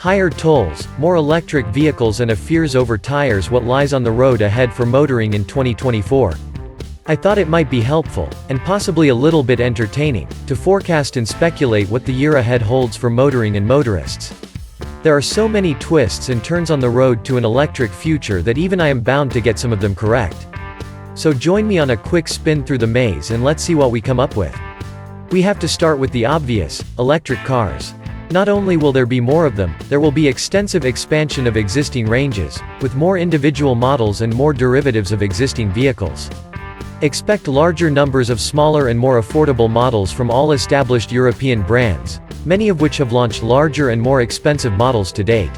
Higher tolls, more electric vehicles and a fears over tires. What lies on the road ahead for motoring in 2024. I thought it might be helpful, and possibly a little bit entertaining, to forecast and speculate what the year ahead holds for motoring and motorists. There are so many twists and turns on the road to an electric future that even I am bound to get some of them correct. So join me on a quick spin through the maze and let's see what we come up with. We have to start with the obvious: electric cars. Not only will there be more of them, there will be extensive expansion of existing ranges, with more individual models and more derivatives of existing vehicles. Expect larger numbers of smaller and more affordable models from all established European brands, many of which have launched larger and more expensive models to date.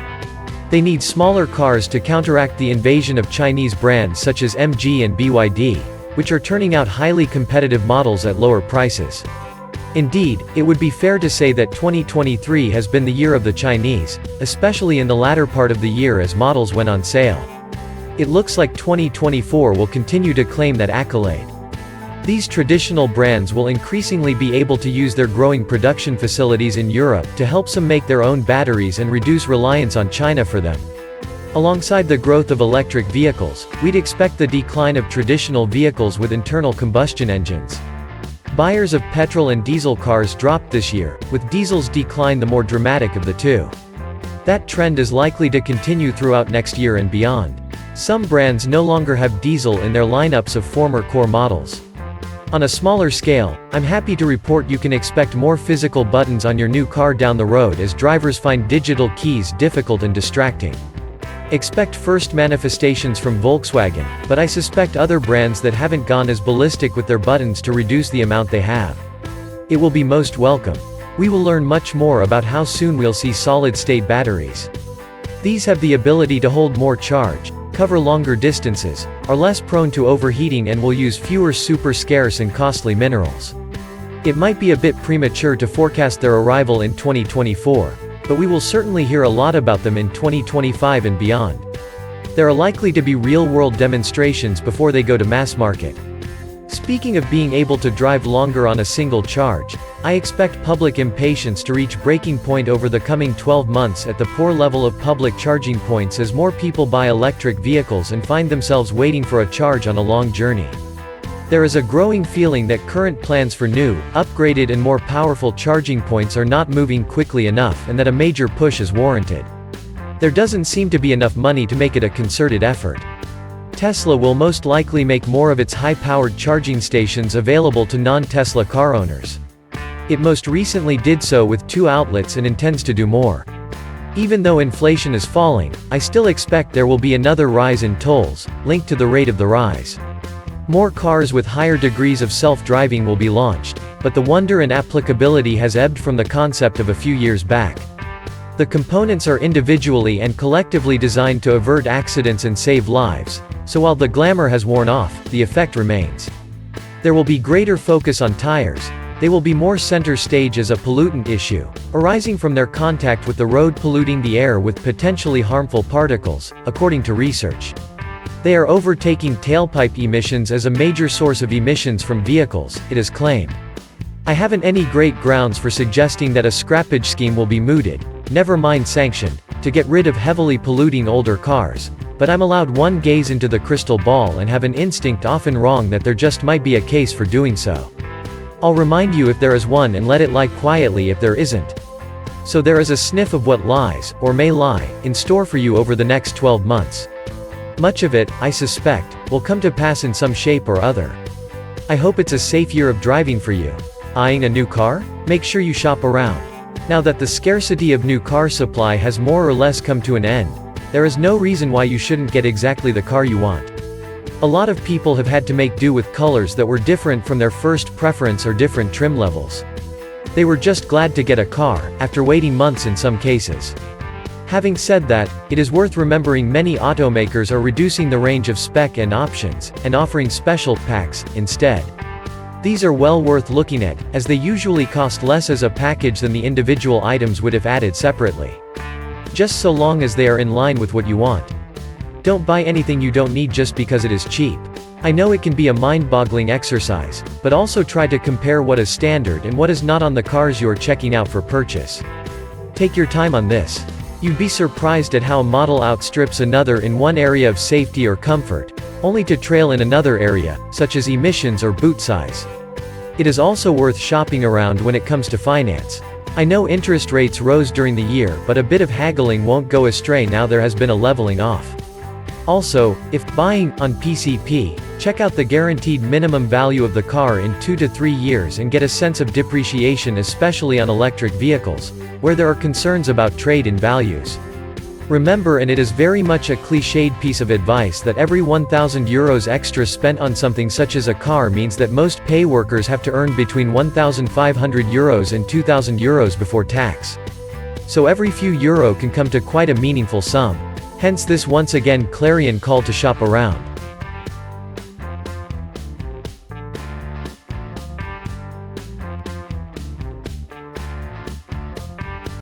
They need smaller cars to counteract the invasion of Chinese brands such as MG and BYD, which are turning out highly competitive models at lower prices. Indeed, it would be fair to say that 2023 has been the year of the Chinese, especially in the latter part of the year as models went on sale. It looks like 2024 will continue to claim that accolade. These traditional brands will increasingly be able to use their growing production facilities in Europe to help some make their own batteries and reduce reliance on China for them. Alongside the growth of electric vehicles, we'd expect the decline of traditional vehicles with internal combustion engines. Buyers of petrol and diesel cars dropped this year, with diesel's decline the more dramatic of the two. That trend is likely to continue throughout next year and beyond. Some brands no longer have diesel in their lineups of former core models. On a smaller scale, I'm happy to report you can expect more physical buttons on your new car down the road as drivers find digital keys difficult and distracting. Expect first manifestations from Volkswagen, but I suspect other brands that haven't gone as ballistic with their buttons to reduce the amount they have. It will be most welcome. We will learn much more about how soon we'll see solid-state batteries. These have the ability to hold more charge, cover longer distances, are less prone to overheating and will use fewer super scarce and costly minerals. It might be a bit premature to forecast their arrival in 2024, but we will certainly hear a lot about them in 2025 and beyond. There are likely to be real-world demonstrations before they go to mass market. Speaking of being able to drive longer on a single charge, I expect public impatience to reach breaking point over the coming 12 months at the poor level of public charging points as more people buy electric vehicles and find themselves waiting for a charge on a long journey. There is a growing feeling that current plans for new, upgraded and more powerful charging points are not moving quickly enough and that a major push is warranted. There doesn't seem to be enough money to make it a concerted effort. Tesla will most likely make more of its high-powered charging stations available to non-Tesla car owners. It most recently did so with 2 outlets and intends to do more. Even though inflation is falling, I still expect there will be another rise in tolls, linked to the rate of the rise. More cars with higher degrees of self-driving will be launched, but the wonder and applicability has ebbed from the concept of a few years back. The components are individually and collectively designed to avert accidents and save lives, so while the glamour has worn off, the effect remains. There will be greater focus on tires. They will be more center stage as a pollutant issue, arising from their contact with the road, polluting the air with potentially harmful particles, according to research. They are overtaking tailpipe emissions as a major source of emissions from vehicles, it is claimed. I haven't any great grounds for suggesting that a scrappage scheme will be mooted, never mind sanctioned, to get rid of heavily polluting older cars, but I'm allowed one gaze into the crystal ball and have an instinct often wrong that there just might be a case for doing so. I'll remind you if there is one and let it lie quietly if there isn't. So there is a sniff of what lies, or may lie, in store for you over the next 12 months. Much of it, I suspect, will come to pass in some shape or other. I hope it's a safe year of driving for you. Eyeing a new car? Make sure you shop around. Now that the scarcity of new car supply has more or less come to an end, there is no reason why you shouldn't get exactly the car you want. A lot of people have had to make do with colors that were different from their first preference or different trim levels. They were just glad to get a car, after waiting months in some cases. Having said that, it is worth remembering many automakers are reducing the range of spec and options, and offering special packs, instead. These are well worth looking at, as they usually cost less as a package than the individual items would if added separately. Just so long as they are in line with what you want. Don't buy anything you don't need just because it is cheap. I know it can be a mind-boggling exercise, but also try to compare what is standard and what is not on the cars you are checking out for purchase. Take your time on this. You'd be surprised at how a model outstrips another in one area of safety or comfort, only to trail in another area, such as emissions or boot size. It is also worth shopping around when it comes to finance. I know interest rates rose during the year, but a bit of haggling won't go astray now there has been a leveling off. Also, if buying on PCP, check out the guaranteed minimum value of the car in 2 to 3 years and get a sense of depreciation, especially on electric vehicles, where there are concerns about trade-in values. Remember, and it is very much a cliched piece of advice, that every €1,000 extra spent on something such as a car means that most pay workers have to earn between €1,500 and €2,000 before tax. So every few euro can come to quite a meaningful sum. Hence this once again clarion call to shop around.